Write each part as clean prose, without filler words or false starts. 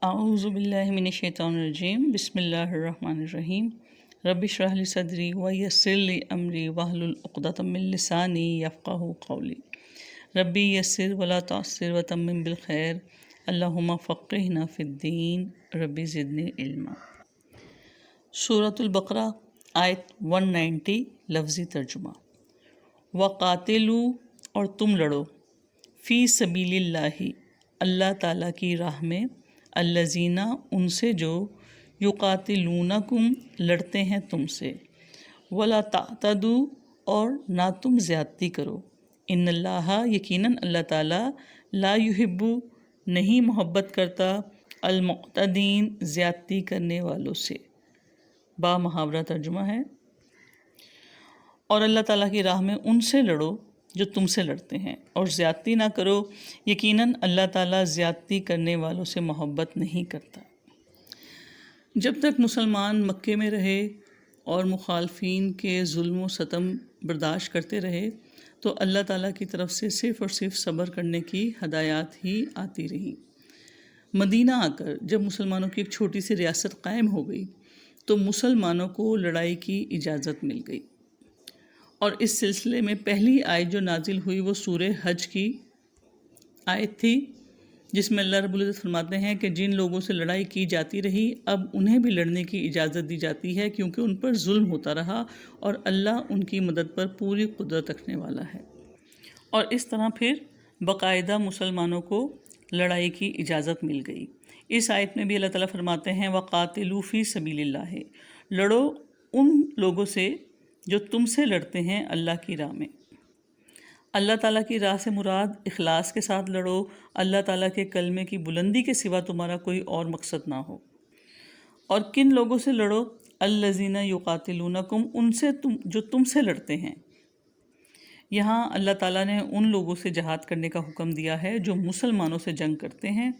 اعوذ باللہ من الشیطان الرجیم بسم اللہ الرحمن الرحیم رب اشرح لی صدری ویسر لی امری واحلل عقدۃ من لسانی یفقہوا قولی ربی یسر ولا تعسر وتمم بالخیر اللہم فقہنا فی الدین ربی زدنی علما۔ سورۃ البقرہ آیت 190 لفظی ترجمہ۔ وقاتلوا اور تم لڑو، فی سبیل اللہ اللہ تعالیٰ کی راہ میں، الذین ان سے جو یقاتلونکم لڑتے ہیں تم سے، ولا تعتدوا اور نہ تم زیادتی کرو، ان اللہ یقیناً اللہ تعالیٰ لا یحب نہیں محبت کرتا المعتدین زیادتی کرنے والوں سے۔ با محاورہ ترجمہ ہے، اور اللہ تعالیٰ کی راہ میں ان سے لڑو جو تم سے لڑتے ہیں، اور زیادتی نہ کرو، یقیناً اللہ تعالیٰ زیادتی کرنے والوں سے محبت نہیں کرتا۔ جب تک مسلمان مکے میں رہے اور مخالفین کے ظلم و ستم برداشت کرتے رہے تو اللہ تعالیٰ کی طرف سے صرف اور صرف صبر کرنے کی ہدایات ہی آتی رہی۔ مدینہ آ کر جب مسلمانوں کی ایک چھوٹی سی ریاست قائم ہو گئی تو مسلمانوں کو لڑائی کی اجازت مل گئی، اور اس سلسلے میں پہلی آیت جو نازل ہوئی وہ سورہ حج کی آیت تھی، جس میں اللہ رب العزت فرماتے ہیں کہ جن لوگوں سے لڑائی کی جاتی رہی اب انہیں بھی لڑنے کی اجازت دی جاتی ہے، کیونکہ ان پر ظلم ہوتا رہا اور اللہ ان کی مدد پر پوری قدرت رکھنے والا ہے۔ اور اس طرح پھر باقاعدہ مسلمانوں کو لڑائی کی اجازت مل گئی۔ اس آیت میں بھی اللہ تعالیٰ فرماتے ہیں وَقَاتِلُوا فِي سَبِيلِ اللَّهِ، لڑو ان لوگوں سے جو تم سے لڑتے ہیں اللہ کی راہ میں۔ اللہ تعالیٰ کی راہ سے مراد اخلاص کے ساتھ لڑو، اللہ تعالیٰ کے کلمے کی بلندی کے سوا تمہارا کوئی اور مقصد نہ ہو۔ اور کن لوگوں سے لڑو؟ الذین یقاتلونکم، ان سے جو تم سے لڑتے ہیں۔ یہاں اللہ تعالیٰ نے ان لوگوں سے جہاد کرنے کا حکم دیا ہے جو مسلمانوں سے جنگ کرتے ہیں،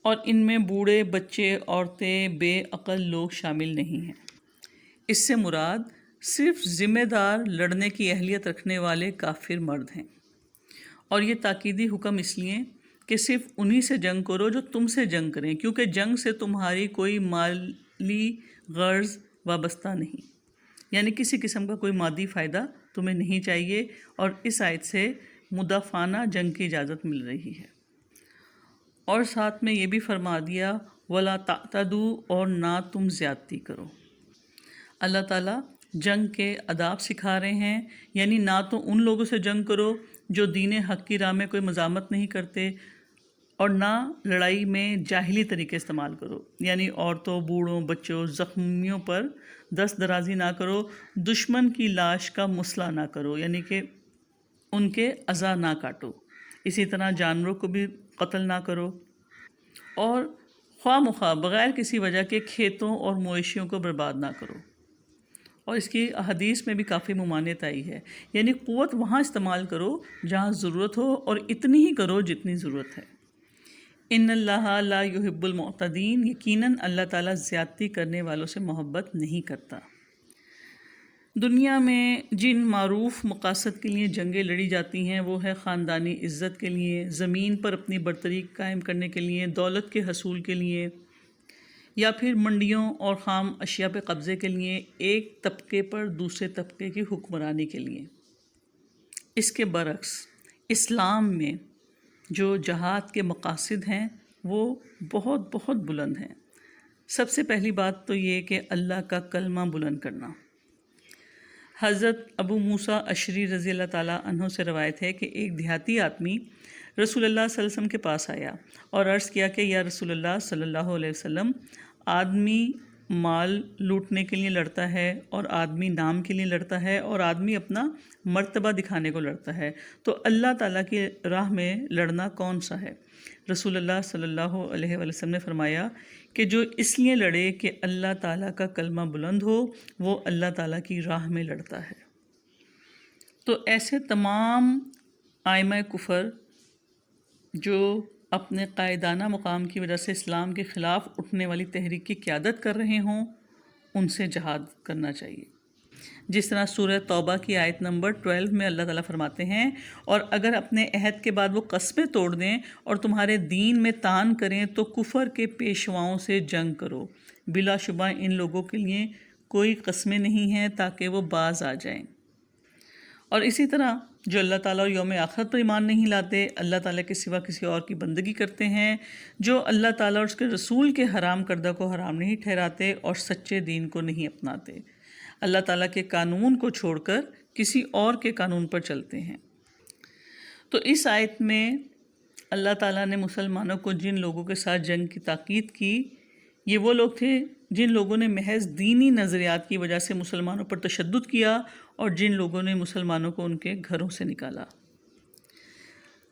اور ان میں بوڑھے، بچے، عورتیں، بے عقل لوگ شامل نہیں ہیں۔ اس سے مراد صرف ذمہ دار لڑنے کی اہلیت رکھنے والے کافر مرد ہیں، اور یہ تاکیدی حکم اس لیے کہ صرف انہی سے جنگ کرو جو تم سے جنگ کریں، کیونکہ جنگ سے تمہاری کوئی مالی غرض وابستہ نہیں، یعنی کسی قسم کا کوئی مادی فائدہ تمہیں نہیں چاہیے، اور اس آیت سے مدافعانہ جنگ کی اجازت مل رہی ہے۔ اور ساتھ میں یہ بھی فرما دیا وَلَا تَعْتَدُوا، اور نہ تم زیادتی کرو۔ اللہ تعالیٰ جنگ کے آداب سکھا رہے ہیں، یعنی نہ تو ان لوگوں سے جنگ کرو جو دین حق کی راہ میں کوئی مزاحمت نہیں کرتے، اور نہ لڑائی میں جاہلی طریقے استعمال کرو، یعنی عورتوں، بوڑھوں، بچوں، زخمیوں پر دست درازی نہ کرو، دشمن کی لاش کا مسئلہ نہ کرو، یعنی کہ ان کے اعضاء نہ کاٹو، اسی طرح جانوروں کو بھی قتل نہ کرو، اور خواہ مخواہ بغیر کسی وجہ کے کھیتوں اور مویشیوں کو برباد نہ کرو۔ اور اس کی احادیث میں بھی کافی ممانعت آئی ہے، یعنی قوت وہاں استعمال کرو جہاں ضرورت ہو، اور اتنی ہی کرو جتنی ضرورت ہے۔ ان اللہ لا یحب المعتدین، یقیناً اللہ تعالیٰ زیادتی کرنے والوں سے محبت نہیں کرتا۔ دنیا میں جن معروف مقاصد کے لیے جنگیں لڑی جاتی ہیں وہ ہے خاندانی عزت کے لیے، زمین پر اپنی برتری قائم کرنے کے لیے، دولت کے حصول کے لیے، یا پھر منڈیوں اور خام اشیاء پہ قبضے کے لیے، ایک طبقے پر دوسرے طبقے کی حکمرانی کے لیے۔ اس کے برعکس اسلام میں جو جہاد کے مقاصد ہیں وہ بہت بہت بلند ہیں۔ سب سے پہلی بات تو یہ کہ اللہ کا کلمہ بلند کرنا۔ حضرت ابو موسیٰ اشعری رضی اللہ تعالیٰ عنہ سے روایت ہے کہ ایک دیہاتی آدمی رسول اللہ صلی اللہ علیہ وسلم کے پاس آیا اور عرض کیا کہ یا رسول اللہ صلی اللہ علیہ وسلم، آدمی مال لوٹنے کے لیے لڑتا ہے، اور آدمی نام کے لیے لڑتا ہے، اور آدمی اپنا مرتبہ دکھانے کو لڑتا ہے، تو اللہ تعالیٰ کی راہ میں لڑنا کون سا ہے؟ رسول اللہ صلی اللہ علیہ وسلم نے فرمایا کہ جو اس لیے لڑے کہ اللہ تعالیٰ کا کلمہ بلند ہو، وہ اللہ تعالیٰ کی راہ میں لڑتا ہے۔ تو ایسے تمام ائمہ کفر جو اپنے قائدانہ مقام کی وجہ سے اسلام کے خلاف اٹھنے والی تحریک کی قیادت کر رہے ہوں، ان سے جہاد کرنا چاہیے۔ جس طرح سورہ توبہ کی آیت نمبر 12 میں اللہ تعالیٰ فرماتے ہیں اور اگر اپنے عہد کے بعد وہ قسمیں توڑ دیں اور تمہارے دین میں طعن کریں تو کفر کے پیشواؤں سے جنگ کرو، بلا شبہ ان لوگوں کے لیے کوئی قسمیں نہیں ہیں تاکہ وہ باز آ جائیں۔ اور اسی طرح جو اللہ تعالیٰ اور یوم آخرت پر ایمان نہیں لاتے، اللہ تعالیٰ کے سوا کسی اور کی بندگی کرتے ہیں، جو اللہ تعالیٰ اور اس کے رسول کے حرام کردہ کو حرام نہیں ٹھہراتے اور سچے دین کو نہیں اپناتے، اللہ تعالیٰ کے قانون کو چھوڑ کر کسی اور کے قانون پر چلتے ہیں۔ تو اس آیت میں اللہ تعالیٰ نے مسلمانوں کو جن لوگوں کے ساتھ جنگ کی تاکید کی، یہ وہ لوگ تھے جن لوگوں نے محض دینی نظریات کی وجہ سے مسلمانوں پر تشدد کیا اور جن لوگوں نے مسلمانوں کو ان کے گھروں سے نکالا۔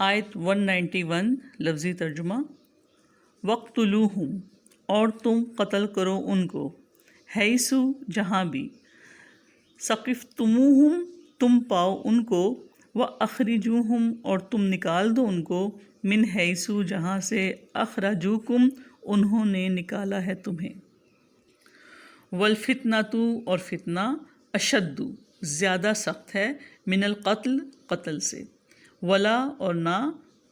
آیت 191 لفظی ترجمہ، وَاقْتُلُوهُمْ اور تم قتل کرو ان کو، حیث جہاں بھی، ثقفتموہم تم پاؤ ان کو، وَأَخْرِجُوهُمْ اور تم نکال دو ان کو، من حیث جہاں سے اخرجوکم انہوں نے نکالا ہے تمہیں، والفتنۃ اور فتنہ، اشد زیادہ سخت ہے، من القتل قتل سے، ولا اور نہ،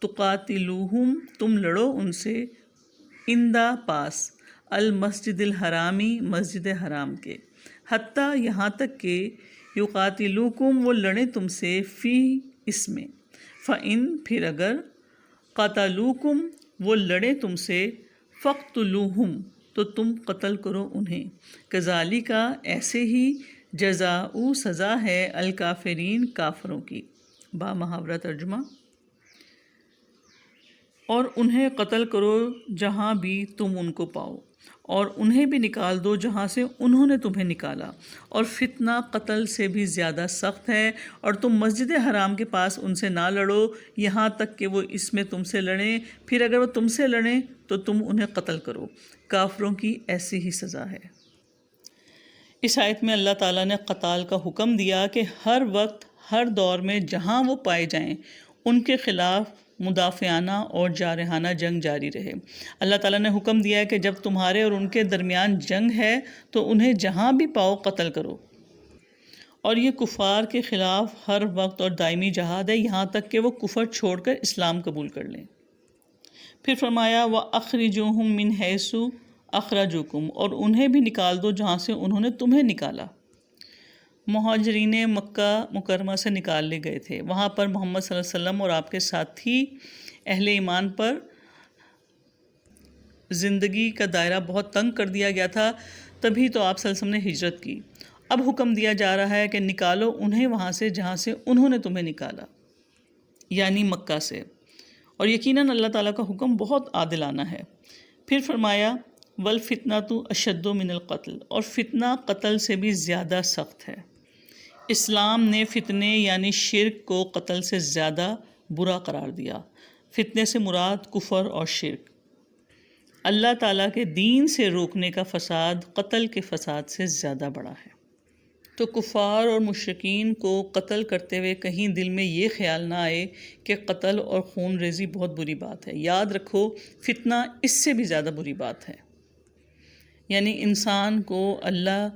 تقاتلوہم تم لڑو ان سے، اندہ پاس، المسجد الحرامی مسجد حرام کے، حتیٰ یہاں تک کہ یقاتلوکم وہ لڑیں تم سے، فی اس میں، فإن پھر اگر، قاتلوکم وہ لڑیں تم سے، فاقتلوہم تو تم قتل کرو انہیں، کذالک ایسے ہی، جزاؤ سزا ہے، الکافرین کافروں کی، با محاورہ ترجمہ، اور انہیں قتل کرو جہاں بھی تم ان کو پاؤ، اور انہیں بھی نکال دو جہاں سے انہوں نے تمہیں نکالا، اور فتنہ قتل سے بھی زیادہ سخت ہے، اور تم مسجد حرام کے پاس ان سے نہ لڑو یہاں تک کہ وہ اس میں تم سے لڑیں، پھر اگر وہ تم سے لڑیں تو تم انہیں قتل کرو، کافروں کی ایسی ہی سزا ہے۔ اس آیت میں اللہ تعالیٰ نے قتال کا حکم دیا کہ ہر وقت ہر دور میں جہاں وہ پائے جائیں ان کے خلاف مدافعانہ اور جارحانہ جنگ جاری رہے۔ اللہ تعالیٰ نے حکم دیا ہے کہ جب تمہارے اور ان کے درمیان جنگ ہے تو انہیں جہاں بھی پاؤ قتل کرو، اور یہ کفار کے خلاف ہر وقت اور دائمی جہاد ہے یہاں تک کہ وہ کفر چھوڑ کر اسلام قبول کر لیں۔ پھر فرمایا وَأَخْرِجُوهُم مِّنْ حَيْثُ أَخْرَجُوكُمْ اور انہیں بھی نکال دو جہاں سے انہوں نے تمہیں نکالا۔ مہاجرین مکہ مکرمہ سے نکال لے گئے تھے، وہاں پر محمد صلی اللہ علیہ وسلم اور آپ کے ساتھی اہل ایمان پر زندگی کا دائرہ بہت تنگ کر دیا گیا تھا، تبھی تو آپ صلی اللہ علیہ وسلم نے ہجرت کی۔ اب حکم دیا جا رہا ہے کہ نکالو انہیں وہاں سے جہاں سے انہوں نے تمہیں نکالا، یعنی مکہ سے، اور یقیناً اللہ تعالیٰ کا حکم بہت عادلانہ ہے۔ پھر فرمایا والفتنۃ اشد من القتل اور فتنہ قتل سے بھی زیادہ سخت ہے۔ اسلام نے فتنے یعنی شرک کو قتل سے زیادہ برا قرار دیا۔ فتنے سے مراد کفر اور شرک۔ اللہ تعالیٰ کے دین سے روکنے کا فساد قتل کے فساد سے زیادہ بڑا ہے۔ تو کفار اور مشرکین کو قتل کرتے ہوئے کہیں دل میں یہ خیال نہ آئے کہ قتل اور خون ریزی بہت بری بات ہے۔ یاد رکھو فتنہ اس سے بھی زیادہ بری بات ہے، یعنی انسان کو اللہ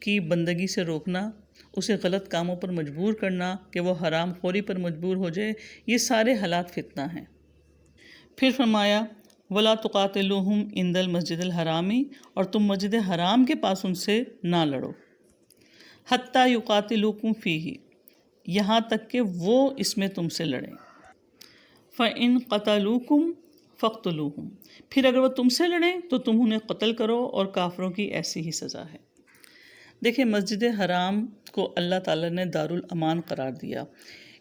کی بندگی سے روکنا، اسے غلط کاموں پر مجبور کرنا کہ وہ حرام خوری پر مجبور ہو جائے، یہ سارے حالات فتنہ ہیں۔ پھر فرمایا وَلَا تُقَاتِلُوهُمْ عِنْدَ الْمَسْجِدِ الْحَرَامِ اور تم مسجد حرام کے پاس ان سے نہ لڑو، حَتَّى يُقَاتِلُوكُمْ فِيهِ یہاں تک کہ وہ اس میں تم سے لڑیں، فَإِنْ قَتَلُوكُمْ فَاقْتُلُوهُمْ پھر اگر وہ تم سے لڑیں تو تم انہیں قتل کرو، اور کافروں کی ایسی ہی سزا ہے۔ دیکھیں مسجد حرام کو اللہ تعالیٰ نے دارالامان قرار دیا،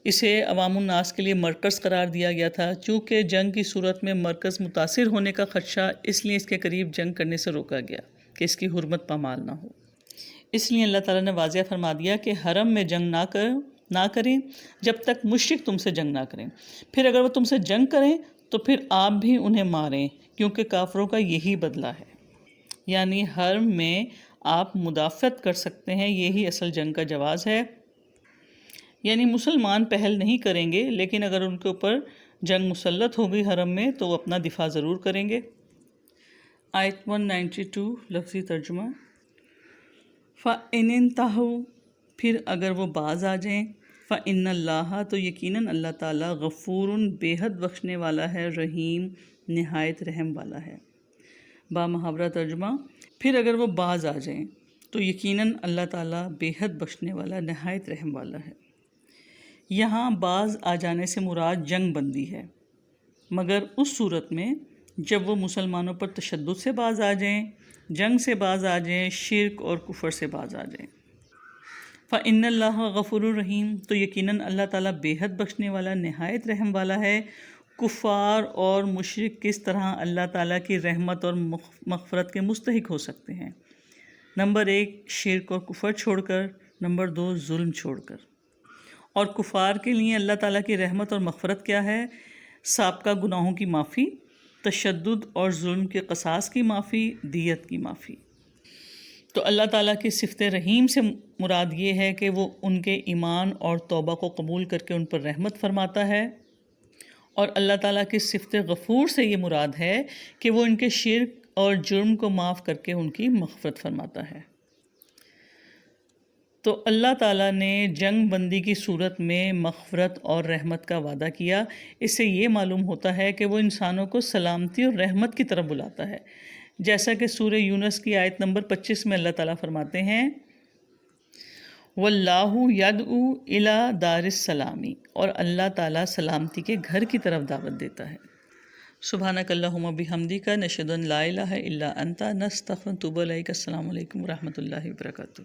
اسے عوام الناس کے لیے مرکز قرار دیا گیا تھا، چونکہ جنگ کی صورت میں مرکز متاثر ہونے کا خدشہ، اس لیے اس کے قریب جنگ کرنے سے روکا گیا کہ اس کی حرمت پامال نہ ہو۔ اس لیے اللہ تعالیٰ نے واضح فرما دیا کہ حرم میں جنگ نہ کریں جب تک مشرک تم سے جنگ نہ کریں، پھر اگر وہ تم سے جنگ کریں تو پھر آپ بھی انہیں ماریں، کیونکہ کافروں کا یہی بدلہ ہے۔ یعنی حرم میں آپ مدافعت کر سکتے ہیں، یہی اصل جنگ کا جواز ہے، یعنی مسلمان پہل نہیں کریں گے، لیکن اگر ان کے اوپر جنگ مسلط ہوگی حرم میں تو وہ اپنا دفاع ضرور کریں گے۔ آیت 192 لفظی ترجمہ، فَإِنِ انْتَهُوا پھر اگر وہ باز آ جائیں فَإِنَّ اللَّهَ تو یقیناً اللہ تعالیٰ غفور بے حد بخشنے والا ہے، رحیم نہایت رحم والا ہے۔ بامحاورہ ترجمہ، پھر اگر وہ باز آ جائیں تو یقیناً اللہ تعالیٰ بے حد بخشنے والا نہایت رحم والا ہے۔ یہاں باز آ جانے سے مراد جنگ بندی ہے، مگر اس صورت میں جب وہ مسلمانوں پر تشدد سے باز آ جائیں، جنگ سے باز آ جائیں، شرک اور کفر سے باز آ جائیں۔ فَإِنَّ اللَّهَ غَفُورٌ رَحِيمٌ تو یقیناً اللہ تعالیٰ بے حد بخشنے والا نہایت رحم والا ہے۔ کفار اور مشرک کس طرح اللہ تعالیٰ کی رحمت اور مغفرت کے مستحق ہو سکتے ہیں؟ نمبر 1 شرک اور کفر چھوڑ کر، نمبر 2 ظلم چھوڑ کر۔ اور کفار کے لیے اللہ تعالیٰ کی رحمت اور مغفرت کیا ہے؟ سابقہ گناہوں کی معافی، تشدد اور ظلم کے قصاص کی معافی، دیت کی معافی۔ تو اللہ تعالیٰ کی صفت رحیم سے مراد یہ ہے کہ وہ ان کے ایمان اور توبہ کو قبول کر کے ان پر رحمت فرماتا ہے، اور اللہ تعالیٰ کی صفت غفور سے یہ مراد ہے کہ وہ ان کے شرک اور جرم کو معاف کر کے ان کی مغفرت فرماتا ہے۔ تو اللہ تعالیٰ نے جنگ بندی کی صورت میں مغفرت اور رحمت کا وعدہ کیا۔ اس سے یہ معلوم ہوتا ہے کہ وہ انسانوں کو سلامتی اور رحمت کی طرف بلاتا ہے، جیسا کہ سورہ یونس کی آیت نمبر 25 میں اللہ تعالیٰ فرماتے ہیں وَاللَّهُ يَدْعُو إِلَى دَارِ السَّلَامِ اور اللہ تعالیٰ سلامتی کے گھر کی طرف دعوت دیتا ہے۔ سبحانک اللہم بحمدک نشہد ان لا الہ الا انت نستغفرک ونتوب الیک۔ السلام علیکم ورحمۃ اللہ وبرکاتہ۔